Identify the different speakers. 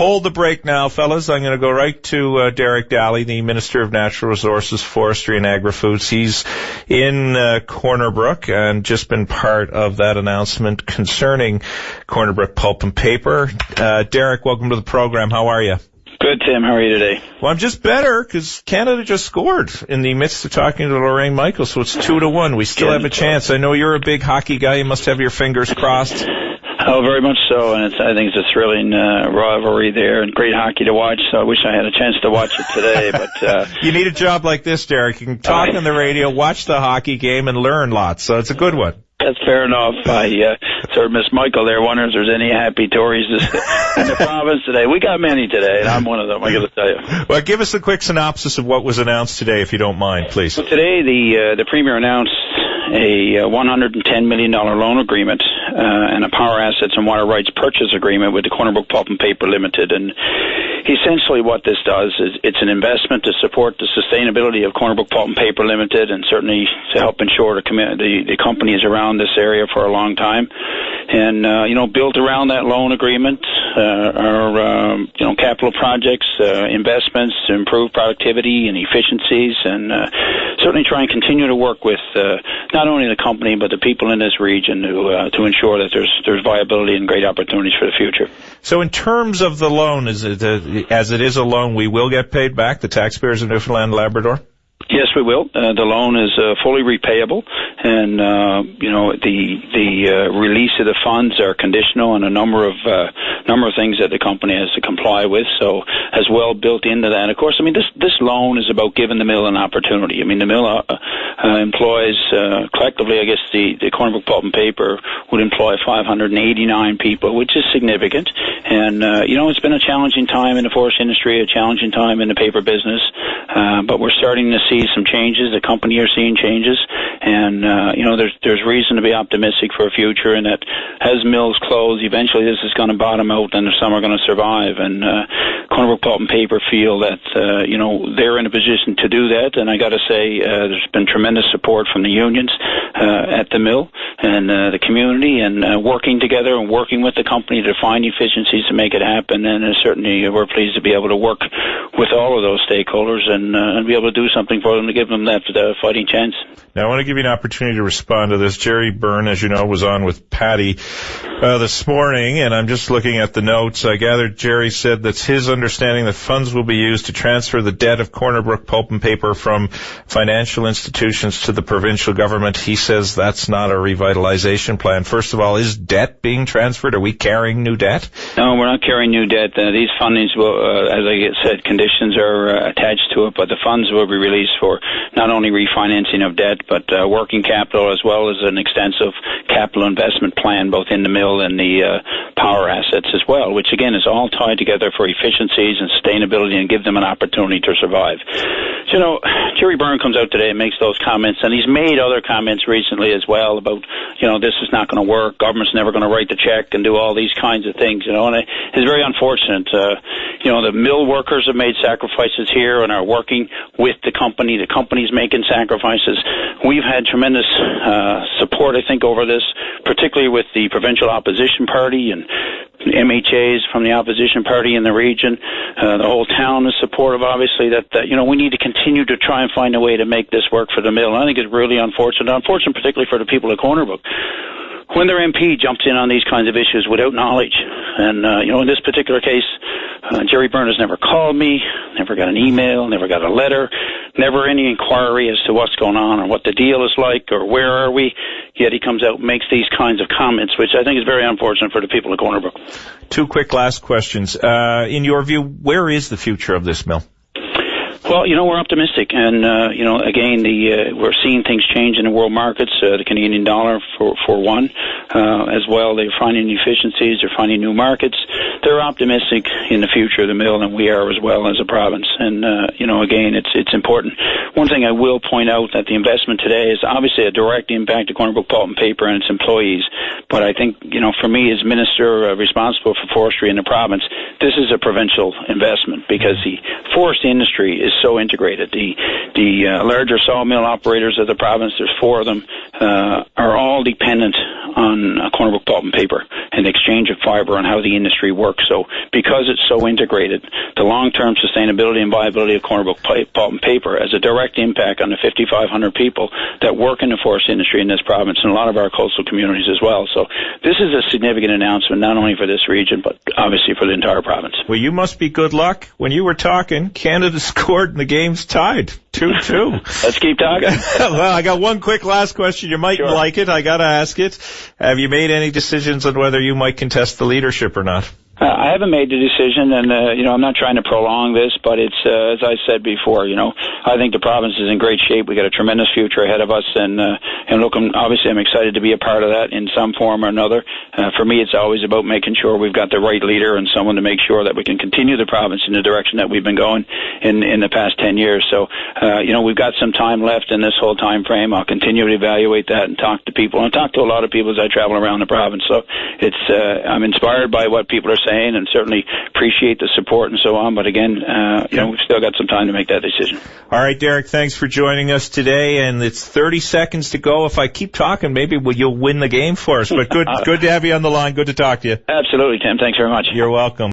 Speaker 1: hold the break now, fellas. I'm going to go right to Derrick Dalley, the Minister of Natural Resources, Forestry and Agri-Foods. He's in Corner Brook and just been part of that announcement concerning Corner Brook Pulp and Paper. Derrick, welcome to the program. How are you?
Speaker 2: Good, Tim. How are you today?
Speaker 1: Well, I'm just better because Canada just scored in the midst of talking to Lorraine Michaels, so it's 2-1. We still have a chance. I know you're a big hockey guy. You must have your fingers crossed.
Speaker 2: Oh, very much so, and I think it's a thrilling rivalry there and great hockey to watch, so I wish I had a chance to watch it today. But
Speaker 1: you need a job like this, Derrick. You can talk on the radio, watch the hockey game, and learn lots, so it's a good one.
Speaker 2: That's fair enough. I sort of miss Michael there, wondering if there's any happy Tories in the province today. We got many today, and I'm one of them, I got to tell you.
Speaker 1: Well, give us a quick synopsis of what was announced today, if you don't mind, please.
Speaker 2: Well, today, the Premier announced a $110 million loan agreement and a power assets and water rights purchase agreement with the Corner Brook Pulp and Paper Limited. And essentially what this does is it's an investment to support the sustainability of Corner Brook Pulp and Paper Limited, and certainly to help ensure the companies around this area for a long time. And, built around that loan agreement are, capital projects, investments to improve productivity and efficiencies, and certainly try and continue to work with not only the company but the people in this region to ensure that there's viability and great opportunities for the future. So
Speaker 1: in terms of the loan, as it is a loan, we will get paid back, the taxpayers of Newfoundland and Labrador?
Speaker 2: Yes, we will. The loan is fully repayable, and the release of the funds are conditional on a number of things that the company has to comply with. So, as well built into that, of course, this loan is about giving the mill an opportunity. The mill employs collectively, I guess the Corner Brook Pulp and Paper would employ 589 people, which is significant. And it's been a challenging time in the forest industry, a challenging time in the paper business, but we're starting to see some changes. The company are seeing changes, and there's reason to be optimistic for a future. And that as mills close, eventually this is going to bottom out, and some are going to survive. And Corner Brook Pulp and Paper feel that they're in a position to do that. And I got to say, there's been tremendous support from the unions at the mill and the community, and working together and working with the company to find efficiencies to make it happen. And certainly we're pleased to be able to work with all of those stakeholders and be able to do something for them to give them that fighting chance.
Speaker 1: Now, I want to give you an opportunity to respond to this. Jerry Byrne, as you know, was on with Patty this morning, and I'm just looking at the notes. I gathered Jerry said that's his understanding that funds will be used to transfer the debt of Corner Brook Pulp and Paper from financial institutions to the provincial government. He says that's not a revitalization plan. First of all, is debt being transferred? Are we carrying new debt?
Speaker 2: No, we're not carrying new debt. These fundings will, as I said, conditions are attached to it, but the funds will be released for not only refinancing of debt, but working capital, as well as an extensive capital investment plan, both in the mill and the power assets as well, which again is all tied together for efficiencies and sustainability and give them an opportunity to survive. So, Jerry Byrne comes out today and makes those comments, and he's made other comments recently as well about, this is not going to work, government's never going to write the check and do all these kinds of things, and it's very unfortunate. The mill workers have made sacrifices here and are working with the company. The company's making sacrifices. We've had tremendous support, I think, over this, particularly with the provincial opposition party and MHAs from the opposition party in the region. The whole town is supportive, obviously, that we need to continue to try and find a way to make this work for the mill. And I think it's really unfortunate particularly for the people of Corner Brook, when their MP jumps in on these kinds of issues without knowledge. And, in this particular case, Jerry Byrne has never called me, never got an email, never got a letter, never any inquiry as to what's going on or what the deal is like or where are we. Yet he comes out and makes these kinds of comments, which I think is very unfortunate for the people of Corner Brook.
Speaker 1: Two quick last questions. In your view, where is the future of this mill?
Speaker 2: Well, we're optimistic, and again, we're seeing things change in the world markets. The Canadian dollar, for one, as well. They're finding efficiencies. They're finding new markets. They're optimistic in the future of the mill, and we are as well as a province. And again, it's important. One thing I will point out that the investment today is obviously a direct impact to Corner Brook Pulp and Paper and its employees. But I think for me as minister responsible for forestry in the province, this is a provincial investment because the forest industry is so integrated. The larger sawmill operators of the province, there's 4 of them, are all dependent on Corner Brook Pulp and Paper and the exchange of fiber and how the industry works. So because it's so integrated, the long-term sustainability and viability of Corner Brook Pulp and Paper has a direct impact on the 5,500 people that work in the forest industry in this province and a lot of our coastal communities as well. So this is a significant announcement, not only for this region, but obviously for the entire province.
Speaker 1: Well, you must be good luck. When you were talking, Canada scored and the game's tied 2-2.
Speaker 2: Let's keep talking.
Speaker 1: Well, I got one quick last question. You might like it. I got to ask it. Have you made any decisions on whether you might contest the leadership or not?
Speaker 2: I haven't made the decision, and I'm not trying to prolong this, but it's as I said before, I think the province is in great shape. We got a tremendous future ahead of us, and look, I'm excited to be a part of that in some form or another. For me, it's always about making sure we've got the right leader and someone to make sure that we can continue the province in the direction that we've been going in the past 10 years. So, we've got some time left in this whole time frame. I'll continue to evaluate that and talk to people, and talk to a lot of people as I travel around the province. So I'm inspired by what people are saying, and certainly appreciate the support and so on. But again, we've still got some time to make that decision.
Speaker 1: All right, Derrick, thanks for joining us today. And it's 30 seconds to go. If I keep talking, maybe you'll win the game for us. But good to have you on the line. Good to talk to you.
Speaker 2: Absolutely, Tim. Thanks very much.
Speaker 1: You're welcome.